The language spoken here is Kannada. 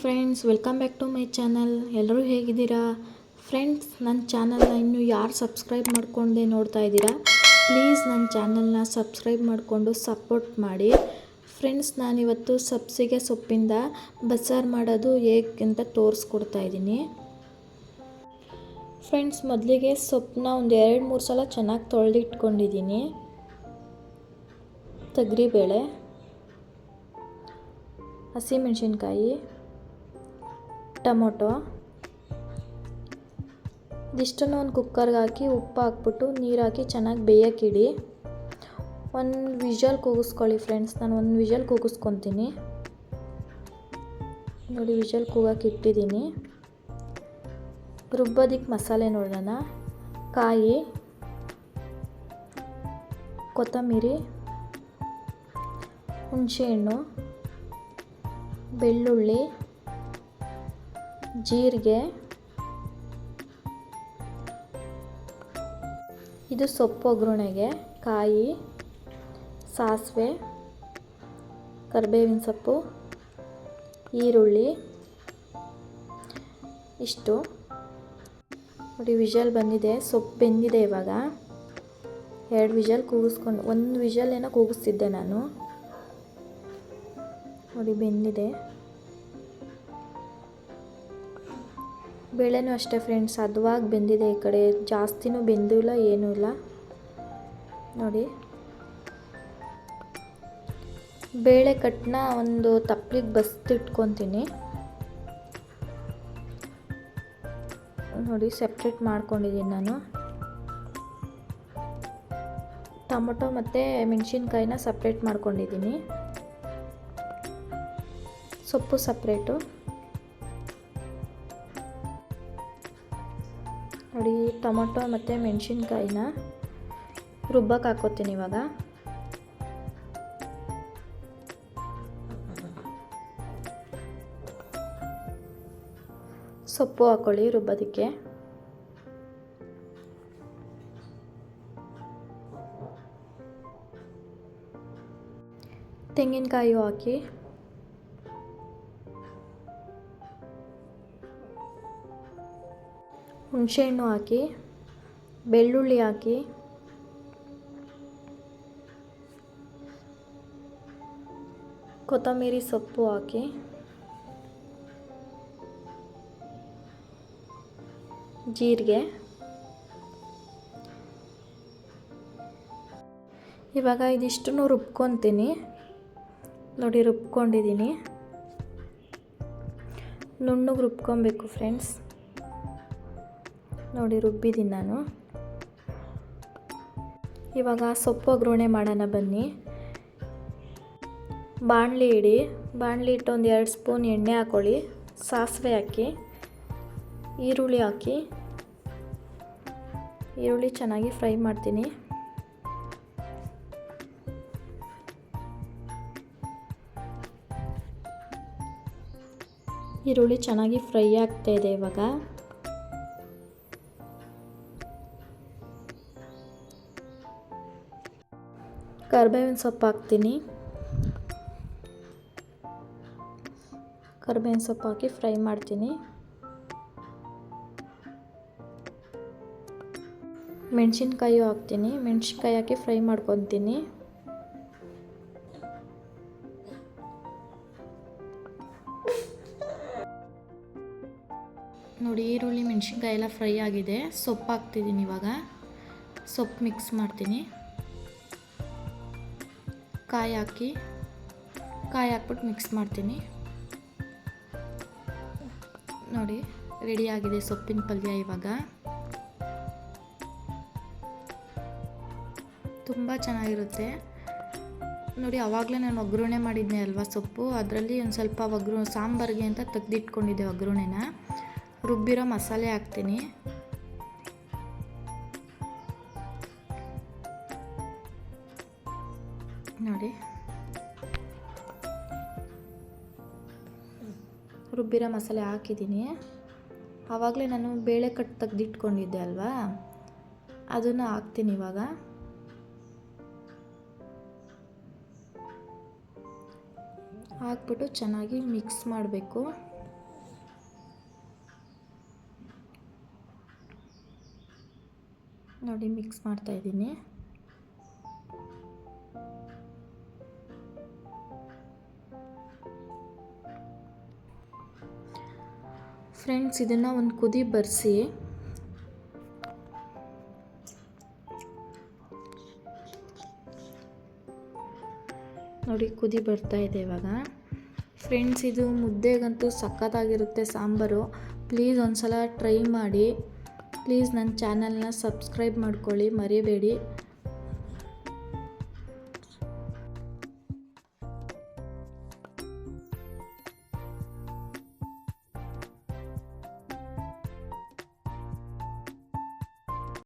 Friends, welcome back to my channel. ಎಲ್ಲರೂ ಹೇಗಿದ್ದೀರಾ ಫ್ರೆಂಡ್ಸ್? ನನ್ನ ಚಾನಲ್ನ ಇನ್ನೂ ಯಾರು ಸಬ್ಸ್ಕ್ರೈಬ್ ಮಾಡ್ಕೊಂಡೆ ನೋಡ್ತಾ ಇದ್ದೀರಾ, ಪ್ಲೀಸ್ ನನ್ನ ಚಾನಲ್ನ ಸಬ್ಸ್ಕ್ರೈಬ್ ಮಾಡಿಕೊಂಡು ಸಪೋರ್ಟ್ ಮಾಡಿ ಫ್ರೆಂಡ್ಸ್. ನಾನಿವತ್ತು ಸಬ್ಸಿಗೆ ಸೊಪ್ಪಿಂದ ಬಸ್ಸಾರು ಮಾಡೋದು ಹೇಗೆ ಅಂತ ತೋರಿಸ್ಕೊಡ್ತಾ ಇದ್ದೀನಿ ಫ್ರೆಂಡ್ಸ್. ಮೊದಲಿಗೆ ಸೊಪ್ಪನ್ನ ಒಂದು 2-3 ಸಲ ಚೆನ್ನಾಗಿ ತೊಳೆದಿಟ್ಕೊಂಡಿದ್ದೀನಿ. ತೊಗರಿಬೇಳೆ, ಹಸಿಮೆಣಸಿನ್ಕಾಯಿ, ಟೊಮೊಟೊ ಇದಿಷ್ಟನ್ನು ಒಂದು ಕುಕ್ಕರ್ಗೆ ಹಾಕಿ ಉಪ್ಪು ಹಾಕ್ಬಿಟ್ಟು ನೀರು ಹಾಕಿ ಚೆನ್ನಾಗಿ ಬೇಯೋಕ್ಕಿಡಿ. ಒಂದು ವಿಷಲ್ ಕೂಗಿಸ್ಕೊಳ್ಳಿ ಫ್ರೆಂಡ್ಸ್. ನಾನು ಒಂದು ವಿಷಲ್ ಕೂಗಿಸ್ಕೊತೀನಿ ನೋಡಿ. ವಿಷಲ್ ಕೂಗಕ್ಕೆ ಇಟ್ಟಿದ್ದೀನಿ. ರುಬ್ಬೋದಕ್ಕೆ ಮಸಾಲೆ ನೋಡೋಣ. ಕಾಯಿ, ಕೊತ್ತಂಬರಿ, ಹುಣಸೆಹಣ್ಣು, ಬೆಳ್ಳುಳ್ಳಿ, ಜೀರಿಗೆ, ಇದು ಸೊಪ್ಪು ಒಗ್ಗರಣೆಗೆ ಕಾಯಿ, ಸಾಸಿವೆ, ಕರಿಬೇವಿನ ಸೊಪ್ಪು, ಈರುಳ್ಳಿ ಇಷ್ಟು ನೋಡಿ. ವಿಷಲ್ ಬಂದಿದೆ, ಸೊಪ್ಪು ಬೆಂದಿದೆ. ಇವಾಗ 2 ವಿಷಲ್ ಕೂಗಿಸ್ಕೊಂಡು, 1 ವಿಷಲ್ ಏನೋ ಕೂಗಿಸ್ತಿದ್ದೆ ನಾನು ನೋಡಿ. ಬೆಂದಿದೆ. ಬೇಳೆನೂ ಅಷ್ಟೇ ಫ್ರೆಂಡ್ಸ್, ಹದವಾಗಿ ಬೆಂದಿದೆ. ಈ ಕಡೆ ಜಾಸ್ತಿನೂ ಬೆಂದಿಲ್ಲ, ಏನೂ ಇಲ್ಲ ನೋಡಿ. ಬೇಳೆ ಕಟ್ಟನ್ನ ಒಂದು ತಪ್ಪಲಿಗೆ ಬಸ್ತಿಟ್ಕೊತೀನಿ ನೋಡಿ. ಸೆಪ್ರೇಟ್ ಮಾಡ್ಕೊಂಡಿದ್ದೀನಿ ನಾನು. ಟೊಮೊಟೊ ಮತ್ತು ಮೆಣಸಿನ್ಕಾಯಿನ ಸಪ್ರೇಟ್ ಮಾಡ್ಕೊಂಡಿದ್ದೀನಿ. ಸೊಪ್ಪು ಸಪ್ರೇಟು ನೋಡಿ. ಟೊಮೊಟೊ ಮತ್ತು ಮೆಣಸಿನ್ಕಾಯಿನ ರುಬ್ಬಕ್ಕೆ ಹಾಕ್ಕೋತೀನಿ ಇವಾಗ. ಸೊಪ್ಪು ಹಾಕ್ಕೊಳ್ಳಿ ರುಬ್ಬೋದಕ್ಕೆ. ತೆಂಗಿನಕಾಯಿ ಹಾಕಿ, ಹುಣಸೆಹಣ್ಣು ಹಾಕಿ, ಬೆಳ್ಳುಳ್ಳಿ ಹಾಕಿ, ಕೊತ್ತಂಬರಿ ಸೊಪ್ಪು ಹಾಕಿ, ಜೀರಿಗೆ. ಇವಾಗ ಇದಿಷ್ಟನ್ನು ರುಬ್ಕೊತೀನಿ ನೋಡಿ. ರುಬ್ಕೊಂಡಿದ್ದೀನಿ. ನುಣ್ಣಗೆ ರುಬ್ಕೊಬೇಕು ಫ್ರೆಂಡ್ಸ್ ನೋಡಿ. ರುಬ್ಬಿದ್ದೀನಿ ನಾನು. ಇವಾಗ ಸೊಪ್ಪು ಒಗ್ಗರಣೆ ಮಾಡೋಣ ಬನ್ನಿ. ಬಾಣಲಿ ಇಡಿ. ಬಾಣಲಿ ಇಟ್ಟು ಒಂದು 2 ಸ್ಪೂನ್ ಎಣ್ಣೆ ಹಾಕ್ಕೊಳ್ಳಿ. ಸಾಸಿವೆ ಹಾಕಿ, ಈರುಳ್ಳಿ ಹಾಕಿ. ಈರುಳ್ಳಿ ಚೆನ್ನಾಗಿ ಫ್ರೈ ಮಾಡ್ತೀನಿ. ಈರುಳ್ಳಿ ಚೆನ್ನಾಗಿ ಫ್ರೈ ಆಗ್ತಾ ಇದೆ. ಇವಾಗ ಕರಿಬೇವಿನ ಸೊಪ್ಪು ಹಾಕ್ತೀನಿ. ಕರಿಬೇವಿನ ಸೊಪ್ಪು ಹಾಕಿ ಫ್ರೈ ಮಾಡ್ತೀನಿ. ಮೆಣಸಿನ್ಕಾಯಿ ಹಾಕ್ತೀನಿ. ಮೆಣಸಿನ್ಕಾಯಿ ಹಾಕಿ ಫ್ರೈ ಮಾಡ್ಕೊತೀನಿ. ನೋಡಿ, ಈರುಳ್ಳಿ ಮೆಣಸಿನ್ಕಾಯಿ ಎಲ್ಲ ಫ್ರೈ ಆಗಿದೆ. ಸೊಪ್ಪು ಹಾಕ್ತಿದ್ದೀನಿ ಇವಾಗ. ಸೊಪ್ಪು ಮಿಕ್ಸ್ ಮಾಡ್ತೀನಿ. ಕಾಯಿ ಹಾಕ್ಬಿಟ್ಟು ಮಿಕ್ಸ್ ಮಾಡ್ತೀನಿ ನೋಡಿ. ರೆಡಿಯಾಗಿದೆ ಸೊಪ್ಪಿನ ಪಲ್ಯ. ಇವಾಗ ತುಂಬ ಚೆನ್ನಾಗಿರುತ್ತೆ ನೋಡಿ. ಆವಾಗಲೇ ನಾನು ಒಗ್ಗರಣೆ ಮಾಡಿದ್ದೆ ಅಲ್ವಾ ಸೊಪ್ಪು, ಅದರಲ್ಲಿ ಒಂದು ಸ್ವಲ್ಪ ಸಾಂಬಾರಿಗೆ ಅಂತ ತೆಗೆದಿಟ್ಕೊಂಡಿದ್ದೆ ಒಗ್ಗರಣೆನ. ರುಬ್ಬಿರೋ ಮಸಾಲೆ ಹಾಕ್ತೀನಿ ನೋಡಿ. ರುಬ್ಬಿರೋ ಮಸಾಲೆ ಹಾಕಿದ್ದೀನಿ. ಆವಾಗಲೇ ನಾನು ಬೇಳೆ ಕಟ್ಟು ತೆಗೆದಿಟ್ಕೊಂಡಿದ್ದೆ ಅಲ್ವಾ, ಅದನ್ನು ಹಾಕ್ತೀನಿ ಇವಾಗ. ಹಾಕ್ಬಿಟ್ಟು ಚೆನ್ನಾಗಿ ಮಿಕ್ಸ್ ಮಾಡಬೇಕು. ನೋಡಿ ಮಿಕ್ಸ್ ಮಾಡ್ತಾಯಿದ್ದೀನಿ. ಫ್ರೆಂಡ್ಸ್, ಇದನ್ನು ಒಂದು ಕುದಿ ಬರಿಸಿ ನೋಡಿ, ಕುದಿ ಬರ್ತಾ ಇದೆ ಇವಾಗ. ಫ್ರೆಂಡ್ಸ್, ಇದು ಮುದ್ದೆಗಂತೂ ಸಖತ್ತಾಗಿರುತ್ತೆ ಸಾಂಬಾರು. ಪ್ಲೀಸ್ ಒಂದು ಸಲ ಟ್ರೈ ಮಾಡಿ. ಪ್ಲೀಸ್ ನನ್ನ ಚಾನಲ್ನ ಸಬ್ಸ್ಕ್ರೈಬ್ ಮಾಡ್ಕೊಳ್ಳಿ, ಮರಿಬೇಡಿ.